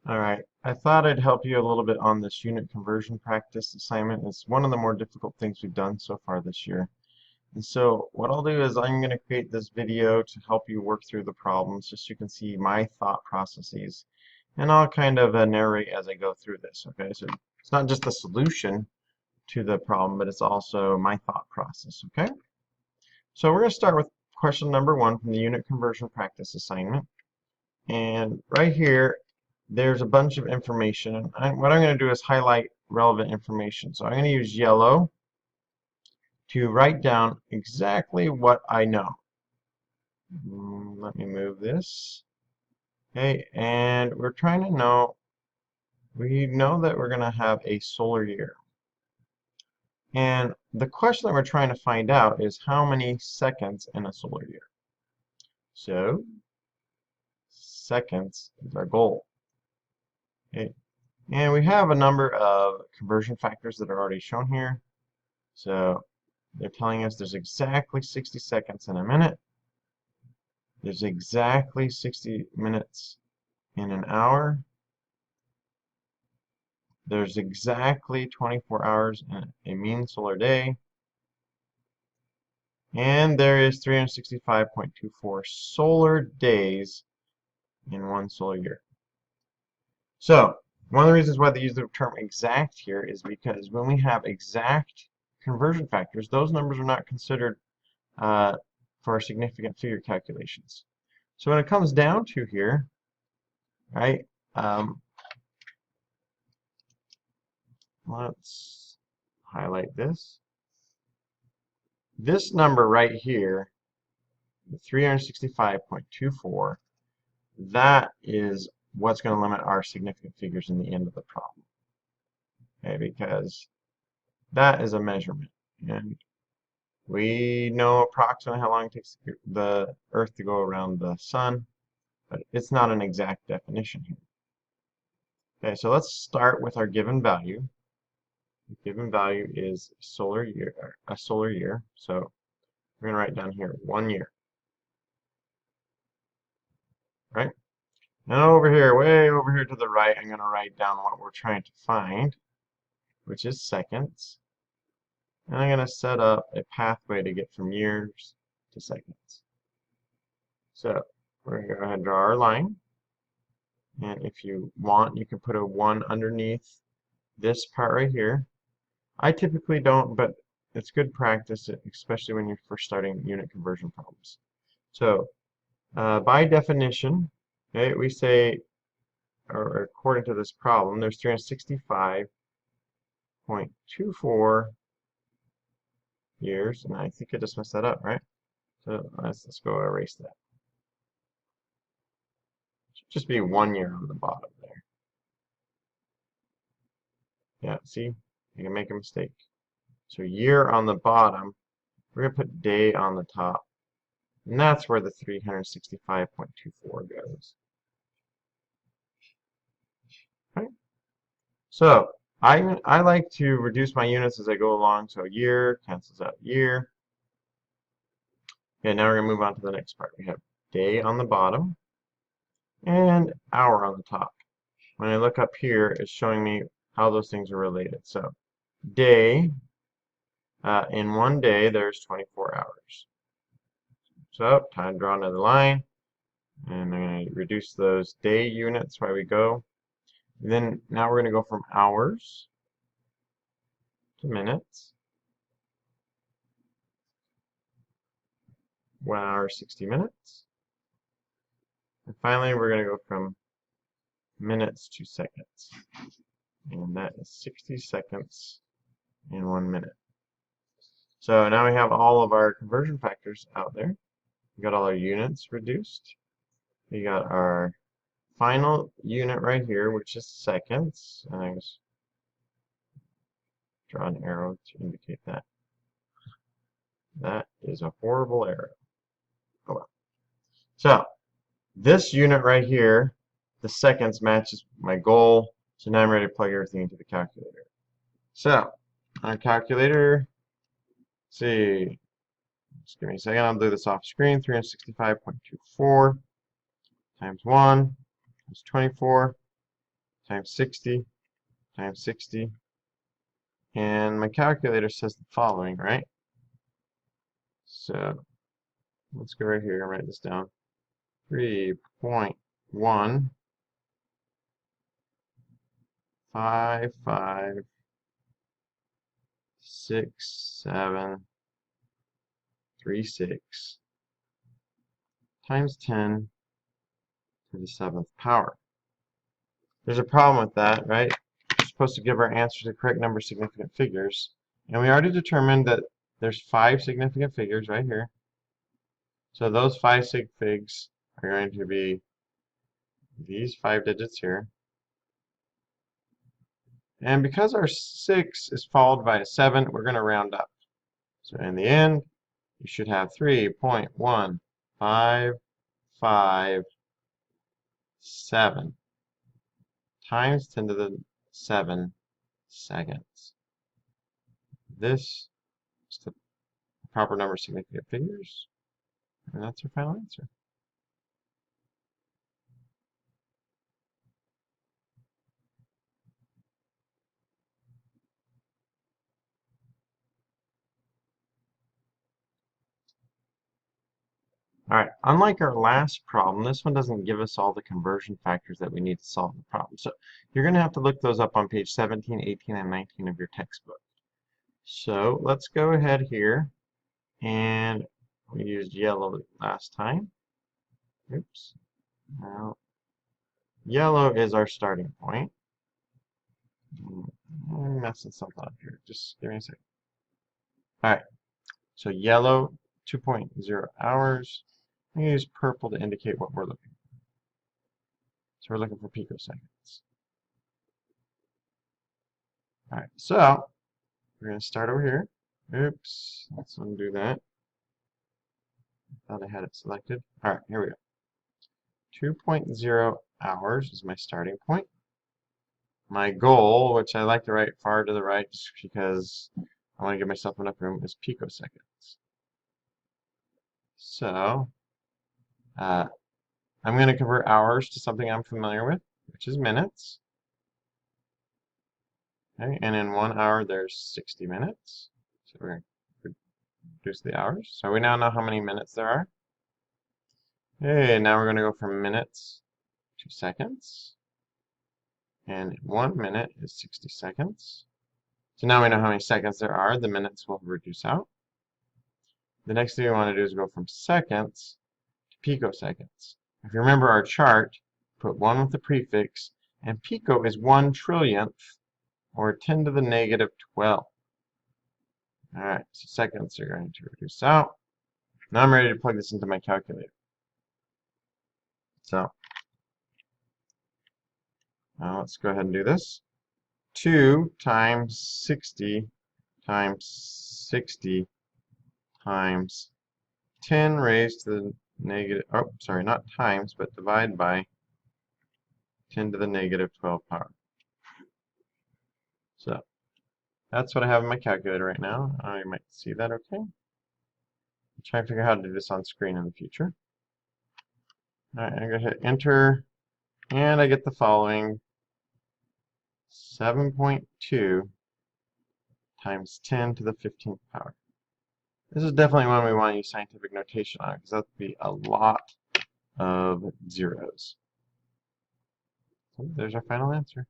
Alright, I thought I'd help you a little bit on this unit conversion practice assignment. It's one of the more difficult things we've done so far this year. And so what I'll do is I'm going to create this video to help you work through the problems just so you can see my thought processes. And I'll kind of narrate as I go through this, okay? So it's not just the solution to the problem, but it's also my thought process, okay? So we're going to start with question number 1 from the unit conversion practice assignment. And right here, there's a bunch of information. And what I'm going to do is highlight relevant information. So I'm going to use yellow to write down exactly what I know. Let me move this. Okay, and we're trying to know, we know that we're going to have a solar year. And the question that we're trying to find out is how many seconds in a solar year. So, seconds is our goal. Okay. And we have a number of conversion factors that are already shown here. So they're telling us there's exactly 60 seconds in a minute. There's exactly 60 minutes in an hour. There's exactly 24 hours in a mean solar day. And there is 365.24 solar days in one solar year. So one of the reasons why they use the term exact here is because when we have exact conversion factors, those numbers are not considered for our significant figure calculations. So when it comes down to here, right, let's highlight this. This number right here, 365.24, that is what's going to limit our significant figures in the end of the problem. Okay, because that is a measurement. And we know approximately how long it takes the Earth to go around the Sun, but it's not an exact definition here. Okay, so let's start with our given value. The given value is a solar year. So we're going to write down here 1 year. Right? Now over here, way over here to the right, I'm going to write down what we're trying to find, which is seconds. And I'm going to set up a pathway to get from years to seconds. So we're going to go ahead and draw our line. And if you want, you can put a 1 underneath this part right here. I typically don't, but it's good practice, especially when you're first starting unit conversion problems. So by definition, okay, we say, or according to this problem, there's 365.24 years, and I think I just messed that up, right? So let's go erase that. Should just be 1 year on the bottom there. Yeah, see, you can make a mistake. So year on the bottom, we're going to put day on the top. And that's where the 365.24 goes. Okay? So I like to reduce my units as I go along. So year cancels out year. Okay, now we're going to move on to the next part. We have day on the bottom and hour on the top. When I look up here, it's showing me how those things are related. So day, in 1 day, there's 24 hours. So time to draw another line. And I'm going to reduce those day units while we go. Then now we're going to go from hours to minutes. 1 hour, 60 minutes. And finally, we're going to go from minutes to seconds. And that is 60 seconds in 1 minute. So now we have all of our conversion factors out there. We got all our units reduced. We got our final unit right here, which is seconds. And I just draw an arrow to indicate that. That is a horrible arrow. Oh well. So this unit right here, the seconds, matches my goal. So now I'm ready to plug everything into the calculator. So on calculator, let's see. Just give me a second. I'll do this off screen. 365.24 times 1 is 24. times 60 times 60. And my calculator says the following, right? So let's go right here and write this down. 3.1556736 times 10 to the 7th power. There's a problem with that, right? We're supposed to give our answers the correct number of significant figures. And we already determined that there's 5 significant figures right here. So those 5 sig figs are going to be these 5 digits here. And because our 6 is followed by a 7, we're going to round up. So in the end, you should have 3.15557 times 10 to the 7 seconds. This is the proper number of significant figures, and that's our final answer. Alright, unlike our last problem, this one doesn't give us all the conversion factors that we need to solve the problem. So you're going to have to look those up on page 17, 18, and 19 of your textbook. So let's go ahead here, and we used yellow last time. Oops. Now, yellow is our starting point. I'm messing something up here. Just give me a second. Alright, so yellow, 2.0 hours. I'm going to use purple to indicate what we're looking for. So we're looking for picoseconds. Alright, so we're going to start over here. Oops, let's undo that. I thought I had it selected. Alright, here we go. 2.0 hours is my starting point. My goal, which I like to write far to the right just because I want to give myself enough room, is picoseconds. So, I'm going to convert hours to something I'm familiar with, which is minutes. Okay, and in 1 hour there's 60 minutes. So we're going to reduce the hours. So we now know how many minutes there are. Okay, now we're going to go from minutes to seconds. And 1 minute is 60 seconds. So now we know how many seconds there are. The minutes will reduce out. The next thing we want to do is go from seconds to picoseconds. If you remember our chart, put 1 with the prefix, and pico is 1 trillionth, or 10 to the negative 12. Alright, so seconds are going to reduce out. Now I'm ready to plug this into my calculator. So, now let's go ahead and do this. 2 times 60 times 60 times 10 raised to the negative, oh, sorry, not times, but divide by 10 to the negative 12 power. So, that's what I have in my calculator right now. You might see that okay. I'll try to figure out how to do this on screen in the future. Alright, I'm going to hit enter, and I get the following. 7.2 times 10 to the 15th power. This is definitely one we want to use scientific notation on, because that would be a lot of zeros. So there's our final answer.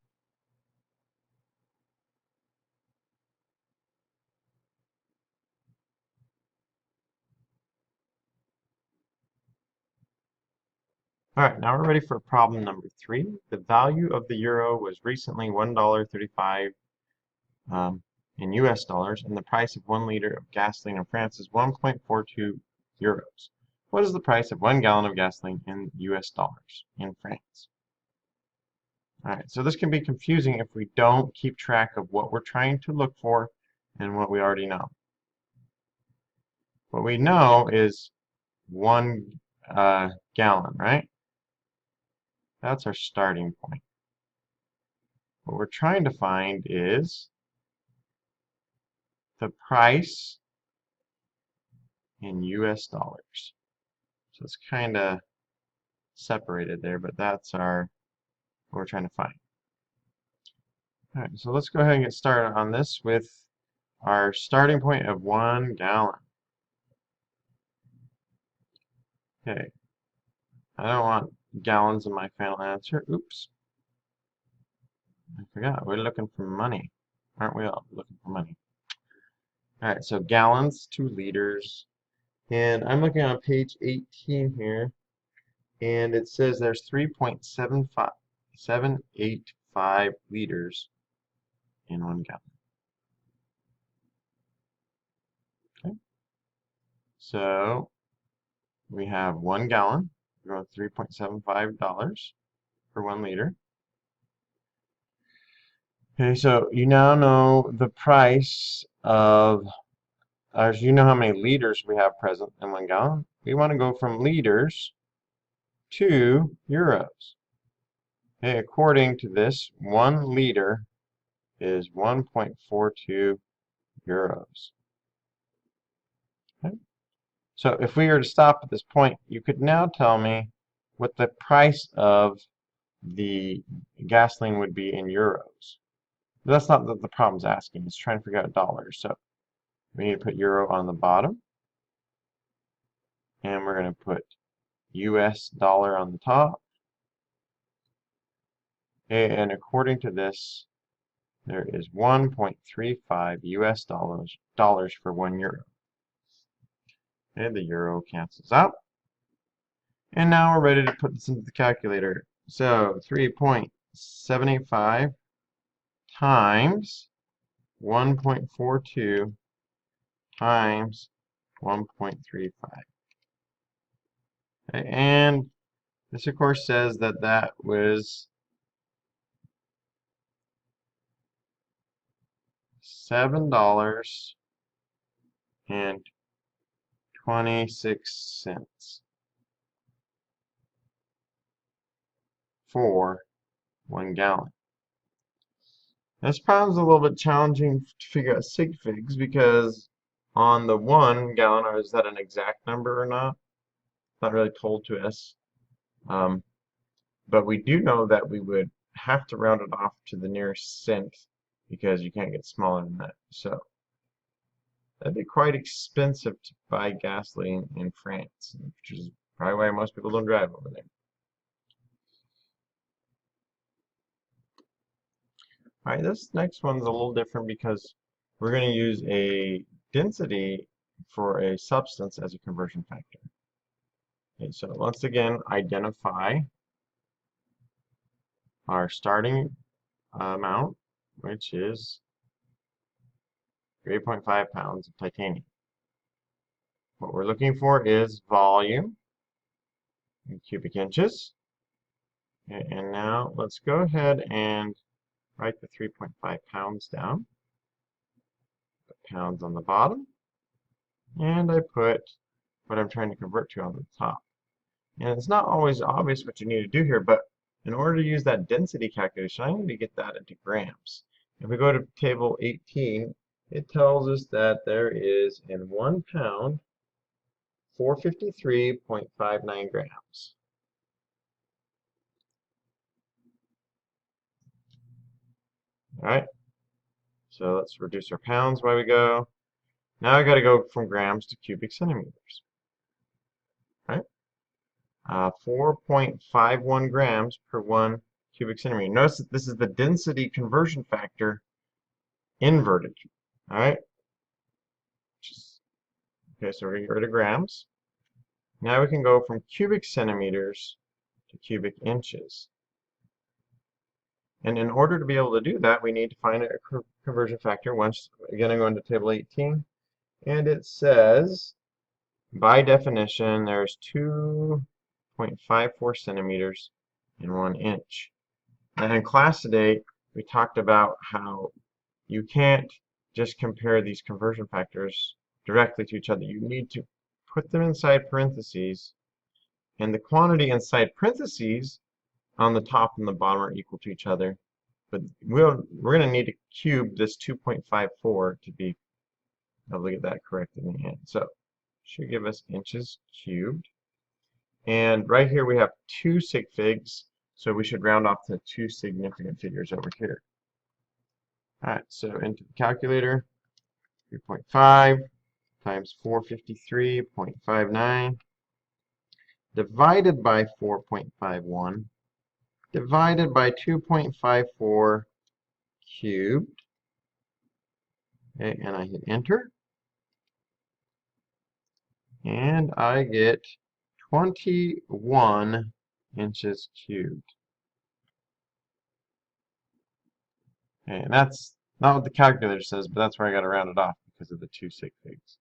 Alright, now we're ready for problem number 3. The value of the euro was recently $1.35 in US dollars, and the price of 1 liter of gasoline in France is 1.42 euros. What is the price of 1 gallon of gasoline in US dollars in France? Alright, so this can be confusing if we don't keep track of what we're trying to look for and what we already know. What we know is 1 gallon, right? That's our starting point. What we're trying to find is the price in US dollars. So it's kind of separated there, but that's what we're trying to find. Alright, so let's go ahead and get started on this with our starting point of 1 gallon. Okay, I don't want gallons in my final answer. Oops. I forgot, we're looking for money. Aren't we all looking for money? Alright, so gallons to liters. And I'm looking on page 18 here, and it says there's 3.785 liters in 1 gallon. Okay, so we have 1 gallon, we're going $3.75 for 1 liter. Okay, so you now know the price of, as you know how many liters we have present in 1 gallon. We want to go from liters to euros. Okay, according to this, 1 liter is 1.42 euros. Okay? So if we were to stop at this point, you could now tell me what the price of the gasoline would be in euros. But that's not what the problem's asking. It's trying to figure out dollars. So we need to put euro on the bottom. And we're going to put US dollar on the top. Okay, and according to this, there is 1.35 US dollars for 1 euro. And the euro cancels out. And now we're ready to put this into the calculator. So 3.785 times 1.42 times 1.35. Okay, and this of course says that that was $7.26 for 1 gallon. This problem's a little bit challenging to figure out sig figs because on the 1 gallon, or is that an exact number or not? It's not really told to us. But we do know that we would have to round it off to the nearest cent because you can't get smaller than that. So that'd be quite expensive to buy gasoline in France, which is probably why most people don't drive over there. Alright, this next one's a little different because we're going to use a density for a substance as a conversion factor. Okay, so once again, identify our starting amount, which is 3.5 pounds of titanium. What we're looking for is volume in cubic inches. Okay, and now let's go ahead and write the 3.5 pounds down. Put pounds on the bottom. And I put what I'm trying to convert to on the top. And it's not always obvious what you need to do here, but in order to use that density calculation, I need to get that into grams. If we go to table 18, it tells us that there is in 1 pound 453.59 grams. Alright, so let's reduce our pounds while we go. Now I got to go from grams to cubic centimeters. Right? 4.51 grams per 1 cubic centimeter. Notice that this is the density conversion factor inverted. Alright? Okay, so we're going to get rid of grams. Now we can go from cubic centimeters to cubic inches. And in order to be able to do that, we need to find a conversion factor. Once again, I'm going to table 18. And it says, by definition, there's 2.54 centimeters in 1 inch. And in class today, we talked about how you can't just compare these conversion factors directly to each other. You need to put them inside parentheses, and the quantity inside parentheses on the top and the bottom are equal to each other. But we're going to need to cube this 2.54 to be able to get that correct in the end. So it should give us inches cubed. And right here we have 2 sig figs, so we should round off to 2 significant figures over here. Alright, so into the calculator, 3.5 times 453.59 divided by 4.51 divided by 2.54 cubed. Okay, and I hit enter. And I get 21 inches cubed. Okay, and that's not what the calculator says, but that's where I got to round it off because of the 2 sig figs.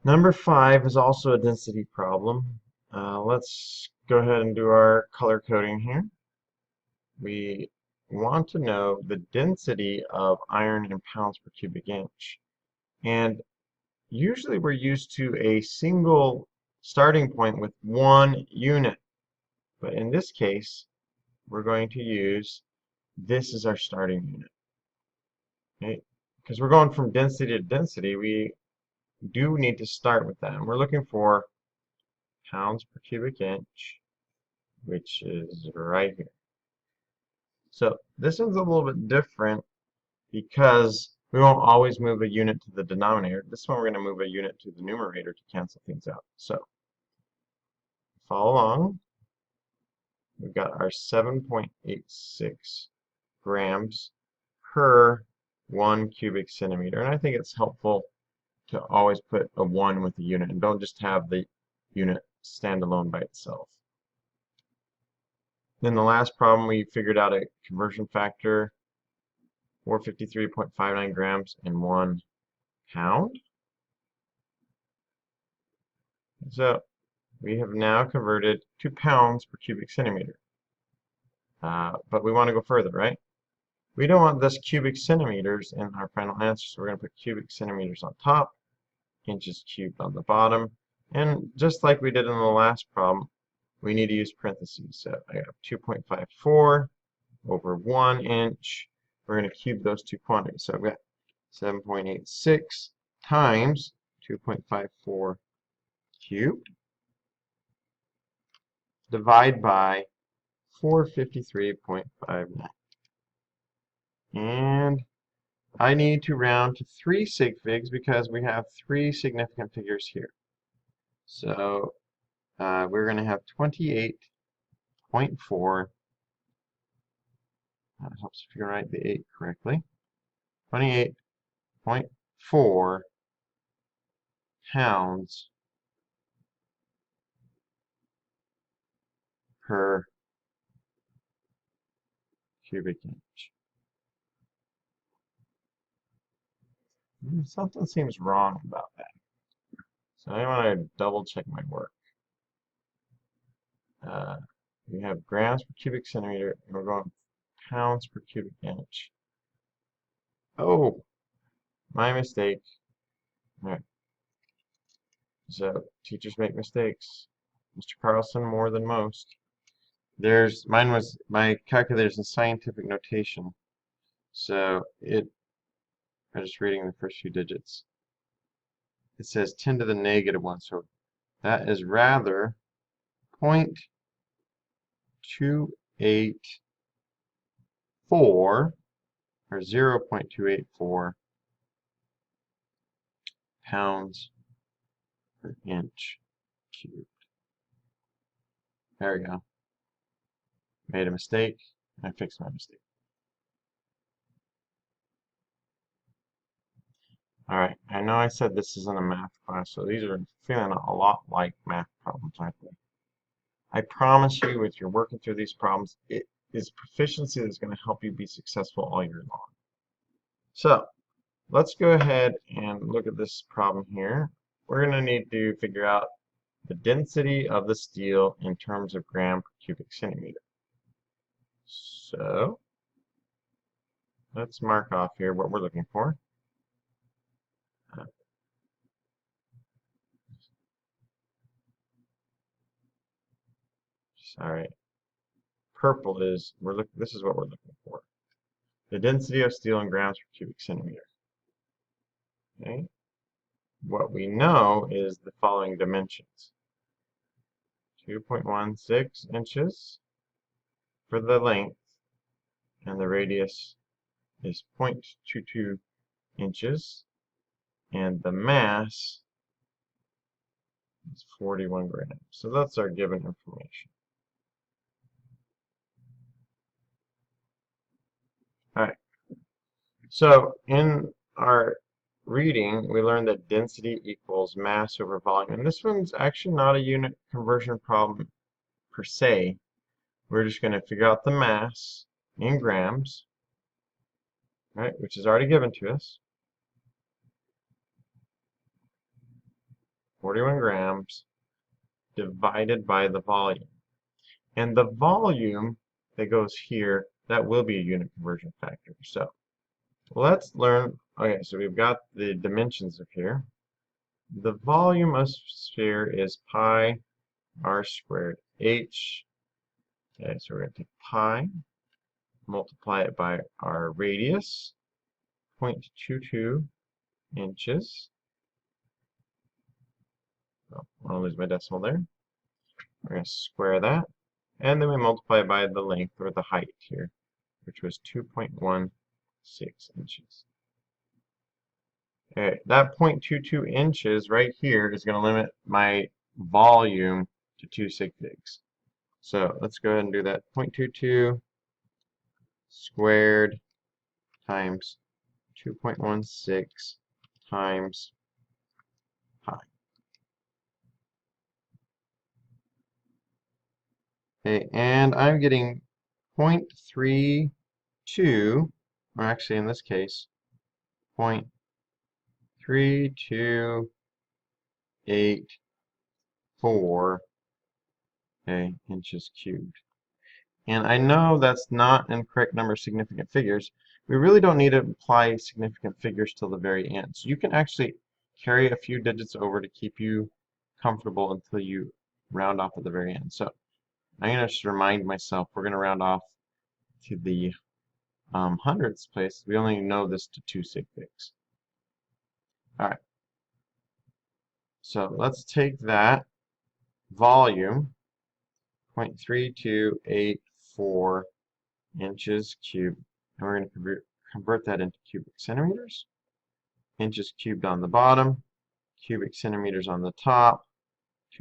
Number 5 is also a density problem. Let's go ahead and do our color coding here. We want to know the density of iron in pounds per cubic inch. And usually we're used to a single starting point with 1 unit. But in this case, we're going to use this as our starting unit. Okay? Because we're going from density to density, we do need to start with that. And we're looking for pounds per cubic inch, which is right here. So this one's a little bit different because we won't always move a unit to the denominator. This one we're going to move a unit to the numerator to cancel things out. So follow along. We've got our 7.86 grams per 1 cubic centimeter. And I think it's helpful to always put a 1 with the unit and don't just have the unit stand alone by itself. Then the last problem, we figured out a conversion factor, 453.59 grams in 1 pound. So we have now converted to pounds per cubic centimeter. But we want to go further, right? We don't want this cubic centimeters in our final answer, so we're going to put cubic centimeters on top, inches cubed on the bottom, and just like we did in the last problem, we need to use parentheses. So I have 2.54 over 1 inch. We're going to cube those two quantities. So I've got 7.86 times 2.54 cubed. Divide by 453.59. And I need to round to 3 sig figs because we have 3 significant figures here. So we're going to have 28.4. That helps if you can write the 8 correctly. 28.4 pounds per cubic inch. Something seems wrong about that. So I want to double check my work. We have grams per cubic centimeter, and we're going pounds per cubic inch. Oh, my mistake. All right. So teachers make mistakes. Mr. Carlson more than most. Mine was, my calculator's in scientific notation. So I'm just reading the first few digits. It says 10 to the negative 1, so that is rather 0.284 or 0.284 pounds per inch cubed. There we go. Made a mistake. I fixed my mistake. Alright, I know I said this isn't a math class, so these are feeling a lot like math problems, aren't they? I promise you, if you're working through these problems, it is proficiency that's going to help you be successful all year long. So, let's go ahead and look at this problem here. We're going to need to figure out the density of the steel in terms of gram per cubic centimeter. So, let's mark off here what we're looking for. Sorry. Purple is, this is what we're looking for. The density of steel in grams per cubic centimeter. Okay. What we know is the following dimensions. 2.16 inches for the length, and the radius is 0.22 inches, and the mass is 41 grams. So that's our given information. Alright, so in our reading, we learned that density equals mass over volume. And this one's actually not a unit conversion problem per se. We're just going to figure out the mass in grams, right, which is already given to us. 41 grams divided by the volume. And the volume that goes here, that will be a unit conversion factor. So let's learn. Okay, so we've got the dimensions of here. The volume of sphere is pi r squared h. Okay, so we're going to take pi, multiply it by our radius, 0.22 inches. Oh, I want to lose my decimal there. We're going to square that, and then we multiply it by the length, or the height here, which was 2.16 inches. Okay, that 0.22 inches right here is going to limit my volume to 2 sig figs. So let's go ahead and do that. 0.22 squared times 2.16 times pi. Okay, and I'm getting 0.32, or actually in this case, 0.3284 inches cubed. And I know that's not in correct number of significant figures. We really don't need to apply significant figures till the very end. So you can actually carry a few digits over to keep you comfortable until you round off at the very end. So I'm going to just remind myself we're going to round off to the hundredths place. We only know this to 2 sig figs. Alright. So let's take that volume, 0.3284 inches cubed, and we're going to convert that into cubic centimeters. Inches cubed on the bottom, cubic centimeters on the top,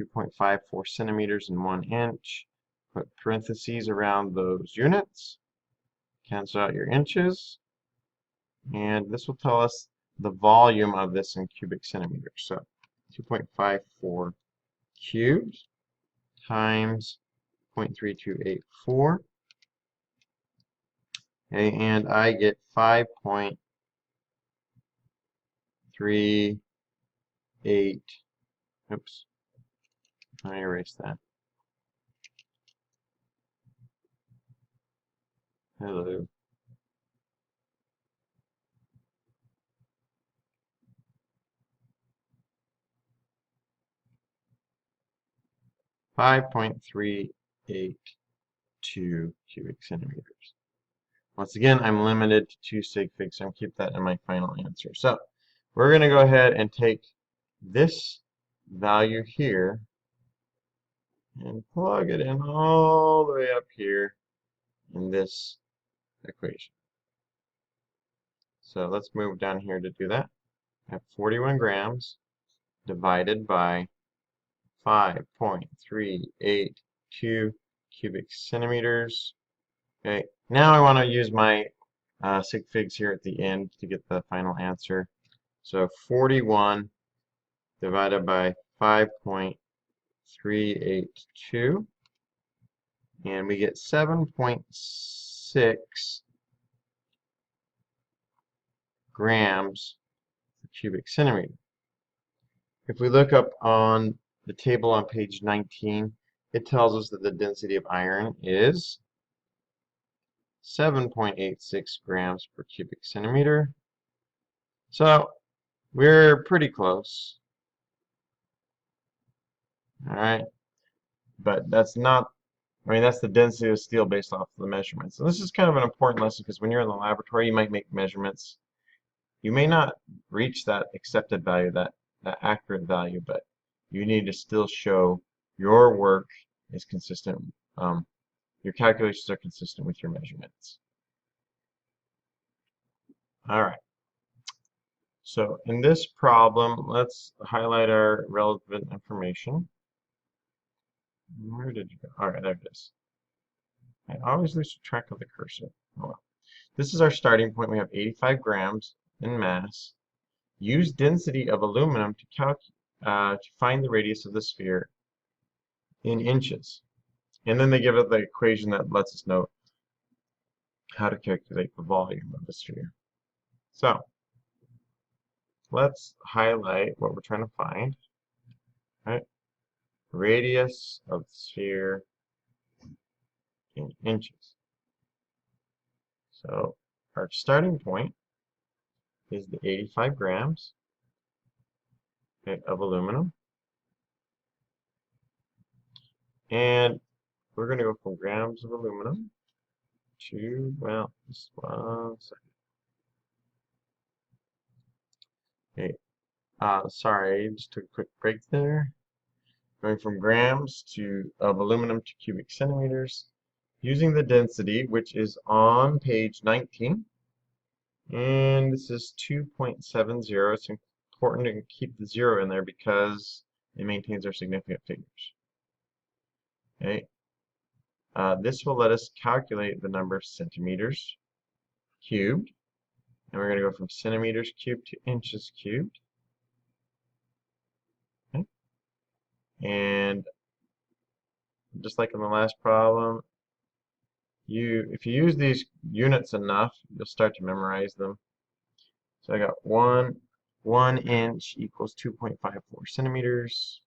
2.54 centimeters in 1 inch. Put parentheses around those units. Cancel out your inches. And this will tell us the volume of this in cubic centimeters. So 2.54 cubed times 0.3284. Okay, and I get 5.38. Oops. Let me erase that. Hello. .382 cubic centimeters. Once again, I'm limited to 2 sig figs, so I'm keep that in my final answer. So we're going to go ahead and take this value here and plug it in all the way up here in this equation. So let's move down here to do that. I have 41 grams divided by 5.382 cubic centimeters. Okay, now I want to use my sig figs here at the end to get the final answer. So 41 divided by 5.382, and we get 7.6 grams per cubic centimeter. If we look up on the table on page 19, it tells us that the density of iron is 7.86 grams per cubic centimeter. So we're pretty close. Alright, but that's not, I mean, that's the density of steel based off of the measurements. So this is kind of an important lesson because when you're in the laboratory, you might make measurements. You may not reach that accepted value, that accurate value, but you need to still show your work is consistent. your calculations are consistent with your measurements. Alright, so in this problem, let's highlight our relevant information. Where did you go? Alright, there it is. I always lose track of the cursor. Oh well. This is our starting point. We have 85 grams in mass. Use density of aluminum to find the radius of the sphere in inches. And then they give us the equation that lets us know how to calculate the volume of the sphere. So, let's highlight what we're trying to find. Right? Radius of the sphere in inches. So, our starting point is the 85 grams of aluminum. And we're going to go from grams of aluminum to, well, just 1 second. Okay. Sorry, just took a quick break there. Going from grams of aluminum to cubic centimeters, using the density, which is on page 19. And this is 2.70. It's important to keep the 0 in there because it maintains our significant figures. Okay. This will let us calculate the number of centimeters cubed. And we're going to go from centimeters cubed to inches cubed. Okay. And just like in the last problem, if you use these units enough, you'll start to memorize them. So I got 1 inch equals 2.54 centimeters.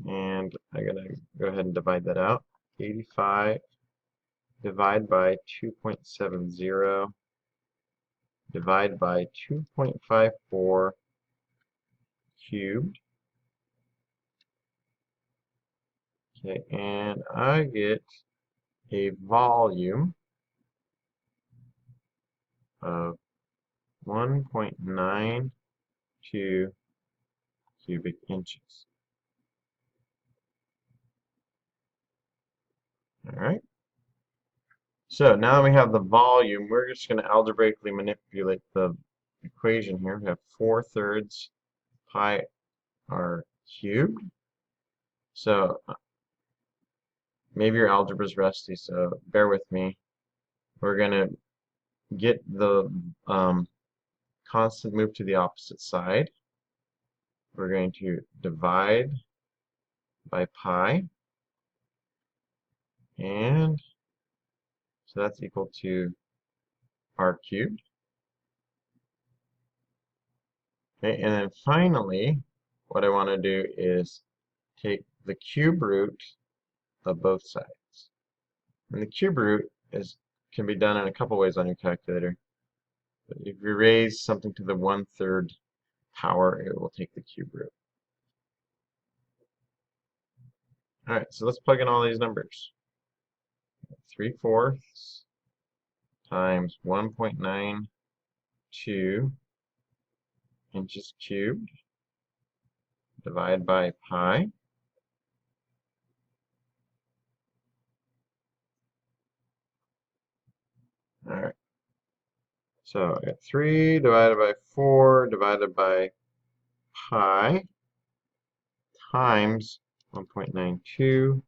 And I'm going to go ahead and divide that out. 85 divide by 2.70 divide by 2.54 cubed. Okay, and I get a volume of 1.92 cubic inches. Alright. So now that we have the volume, we're just going to algebraically manipulate the equation here. We have 4/3 pi r cubed. So maybe your algebra is rusty, so bear with me. We're going to get the constant moved to the opposite side. We're going to divide by pi. And so that's equal to r cubed. Okay, and then finally, what I want to do is take the cube root of both sides. And the cube root can be done in a couple ways on your calculator. But if you raise something to the 1/3 power, it will take the cube root. Alright, so let's plug in all these numbers. 3/4 times 1.92 inches cubed divided by pi. Alright. So I got 3 divided by 4 divided by pi times 1.92.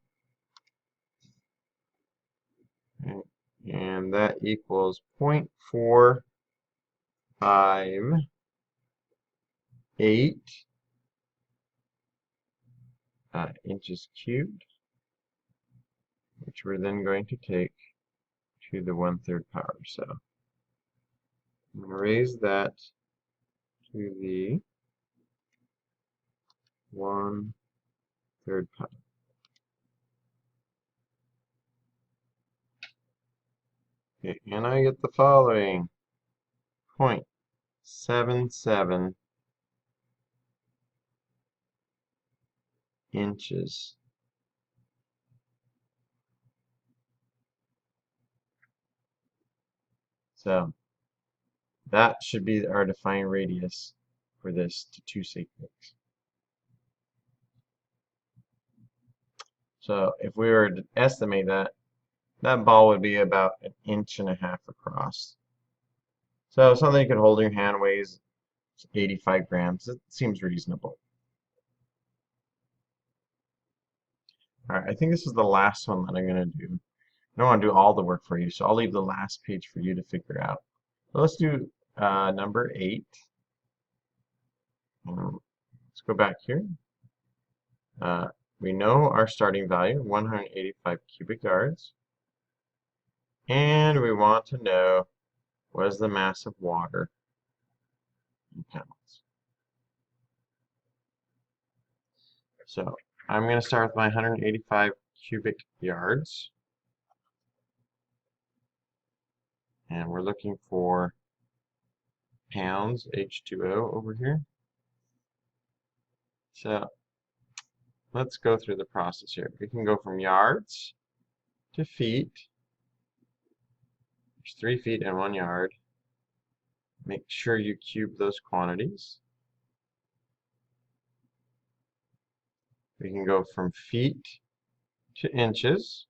And that equals 0.458 inches cubed, which we're then going to take to the 1/3 power. So I'm going to raise that to the 1/3 power. Okay, and I get the following: 0.77 inches. So that should be our defined radius for this to 2 sec weeks. So if we were to estimate that, that ball would be about 1.5 inches across. So something you could hold in your hand weighs 85 grams. It seems reasonable. Alright, I think this is the last one that I'm going to do. I don't want to do all the work for you, so I'll leave the last page for you to figure out. So let's do number 8. Let's go back here. We know our starting value, 185 cubic yards. And we want to know what is the mass of water in pounds. So I'm going to start with my 185 cubic yards. And we're looking for pounds, H2O over here. So let's go through the process here. We can go from yards to feet. There's 3 feet and 1 yard. Make sure you cube those quantities. We can go from feet to inches.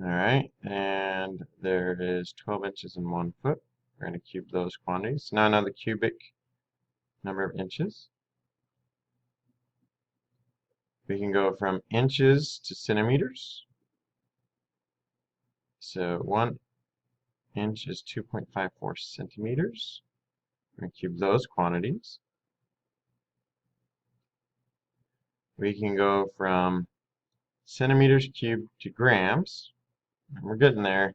Alright, and there is 12 inches and 1 foot. We're going to cube those quantities. Now know the cubic number of inches. We can go from inches to centimeters. So 1 inch is 2.54 centimeters. We're going to cube those quantities. We can go from centimeters cubed to grams. And we're getting there.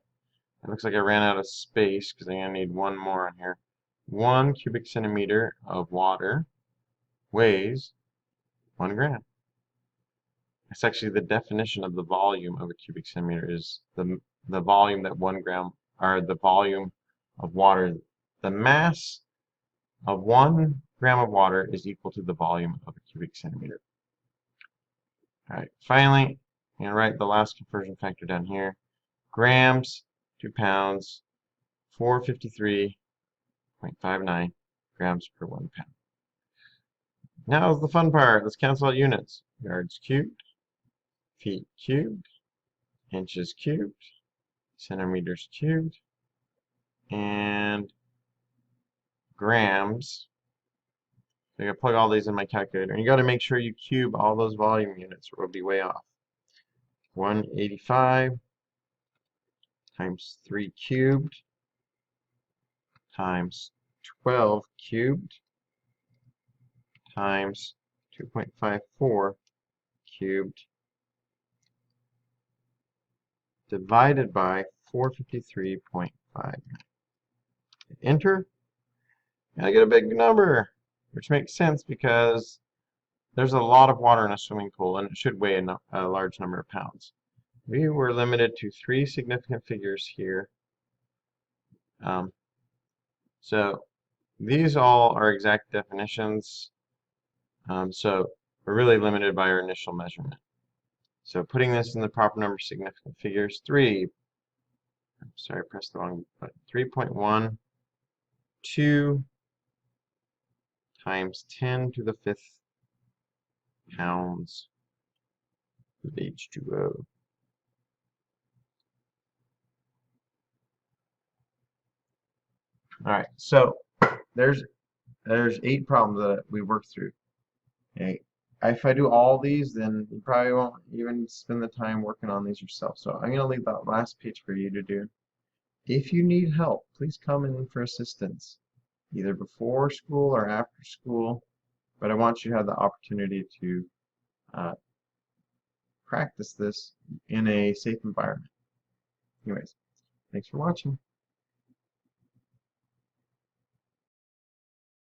It looks like I ran out of space because I'm going to need one more on here. 1 cubic centimeter of water weighs 1 gram. It's actually the definition of the volume of a cubic centimeter is the volume that 1 gram, or the volume of water. The mass of 1 gram of water is equal to the volume of a cubic centimeter. Alright, finally, I'm going to write the last conversion factor down here. Grams to pounds, 453.59 grams per 1 pound. Now is the fun part. Let's cancel out units. Yards cubed, feet cubed, inches cubed, centimeters cubed, and grams. So I gotta plug all these in my calculator. And you gotta make sure you cube all those volume units or we'll be way off. 185 times 3 cubed times 12 cubed times 2.54 cubed divided by 453.59. Enter, and I get a big number, which makes sense because there's a lot of water in a swimming pool and it should weigh a large number of pounds. We were limited to 3 significant figures here. So these all are exact definitions. So we're really limited by our initial measurement. So putting this in the proper number of significant figures, I pressed the wrong button. 3.12 times 10 to the 5th pounds of H2O. Alright, so there's 8 problems that we worked through. Okay. If I do all these, then you probably won't even spend the time working on these yourself. So I'm going to leave that last page for you to do. If you need help, please come in for assistance, either before school or after school. But I want you to have the opportunity to practice this in a safe environment. Anyways, thanks for watching.